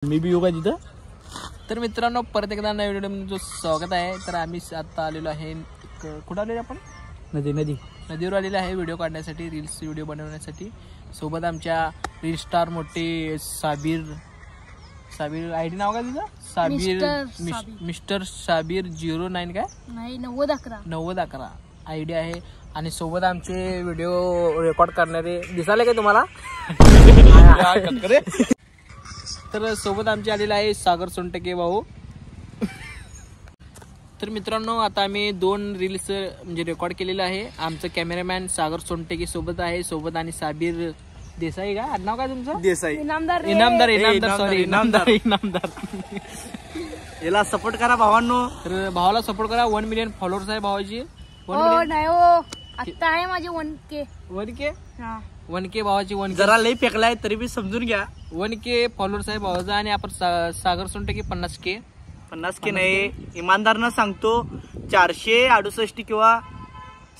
मी बी येऊ का तिथं? तर मित्रांनो परत एकदा नवीन व्हिडिओ स्वागत आहे. तर आम्ही आता आलेलो आहे, कुठं आलेलो आपण? नदीवर आलेलो आहे व्हिडिओ काढण्यासाठी, रील्स व्हिडिओ बनवण्यासाठी. सोबत आमच्या रील स्टार मोठे साबीर आयडी नाव काय तुझं? मिस्टर साबीर 09 काय नाही 9011 आयडी आहे. आणि सोबत आमचे व्हिडिओ रेकॉर्ड करणारे दिसाले काय तुम्हाला? तर सोबत आमचे आलेला आहे सागर सोनटके भाऊ. तर मित्रांनो आता आम्ही 2 रील्स म्हणजे रेकॉर्ड केलेलं आहे. आमचं कॅमेरामॅन सागर सोनटके सोबत आहे, सोबत आणि साबीर देसाई का नाव काय तुमचं? देसाई. इनामदार सॉरी इनामदार. याला सपोर्ट करा भावांनो. तर भावाला सपोर्ट करा. 1 मिलियन फॉलोअर्स आहे भावाची. 1 नाही हो, आता आहे माझे 1K. 1K भावाची 1K. जरा लई फेकलाय तरी बी समजून घ्या. 1K फॉलोअर्स आहे भावाचा. आणि आपण सागर सोनटके 50K नाही, इमानदारनं सांगतो 468 किंवा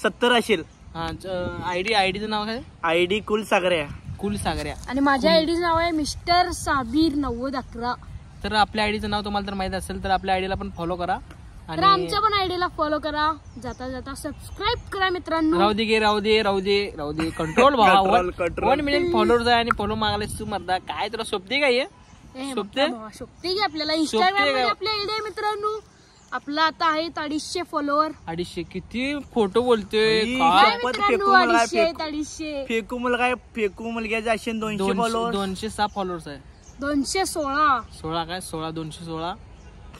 70 असेल. आयडीचं नाव काय? आयडी कुल सागऱ्या. आणि माझ्या आयडीचं नाव आहे मिस्टर साबीर 9011. तर आपल्या आयडीचं नाव तुम्हाला तर माहित असेल तर आपल्या आयडीला पण फॉलो करा. तर आमच्या पण आयडीला फॉलो करा. जाता सबस्क्राईब करा मित्रांनो. राहू दे कंट्रोल भावा. 1 मिलियन फॉलोअर्स आहे आणि फॉलो मागायला तू मरदा काय तुला सोपते काय? सोपते की आपल्याला इंस्टाग्राम मध्ये आपल्या आयडी आहे मित्रांनो. आपला आता आहे 250 फॉलोअर. 250 किती फोटो बोलतोय फेकू मुलग्याचे असे 200 फॉलोअर. 206 फॉलोअर्स आहे. 216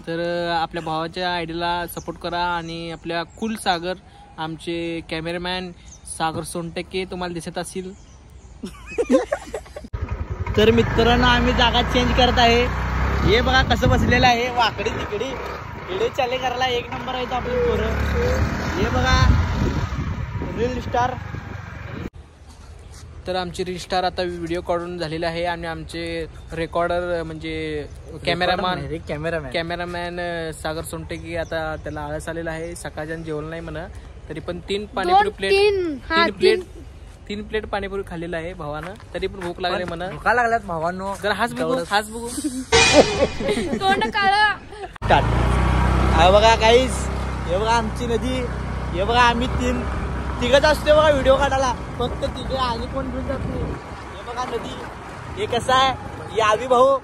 तर आपल्या भावाच्या आयडीला सपोर्ट करा. आणि आपल्या कुल सागर आमचे कॅमेरामॅन सागर सोनटके तुम्हाला दिसत असतील. तर मित्रांनो आम्ही जागा चेंज करत आहे. हे बघा कसं बसलेलं आहे, वाकडी तिकडी व्हिडिओ चाले करायला 1 नंबर आहे तो आपली पोरं. हे बघा रील स्टार. तर आमचे रील स्टार आता व्हिडिओ काढून झालेले आहे. आणि आमचे रेकॉर्डर म्हणजे कॅमेरामॅन सागर सोनटके आता त्याला आळस आलेला आहे. सकाळच्या जेवण नाही म्हणा तरी पण 3 प्लेट पाणीपुरी खाल्लेला आहे भावानं. तरी पण भूक लागली म्हणा. भुका लागल्यात भावांनो. जरा हाच बघू तोंड काळं. हा बघा गाईस, हे बघा आमची नदी. हे बघा आम्ही तिघच असतो बघा व्हिडिओ काढायला. फक्त तिघे आणि कोण घेऊन जात नाही. हे बघा नदी. हे कसं आहे, हे आवी भाऊ,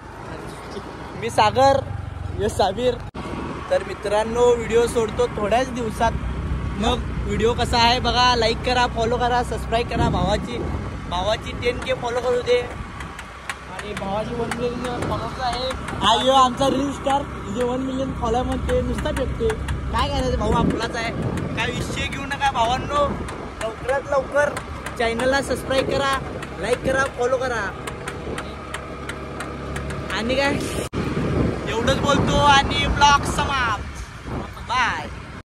मी सागर, हे साबीर. तर मित्रांनो व्हिडिओ सोडतो थोड्याच दिवसात. मग व्हिडिओ कसा आहे बघा. लाईक करा, फॉलो करा, सबस्क्राईब करा. भावाची 10K फॉलो करू दे. आणि भावाची 1 मिलियन फॉलोअर्स आहे. आयो आमचा रील स्टार 1 मिलियन फॉलो म्हणते नुसता भेटते. काय करायचं भाऊ, आपलाच आहे. काय विषय घेऊ नका भावांनो. लवकरात लवकर चॅनलला सबस्क्राईब करा, लाईक करा, फॉलो करा. आणि काय एवढंच बोलतो आणि ब्लॉग समाप्त. बाय.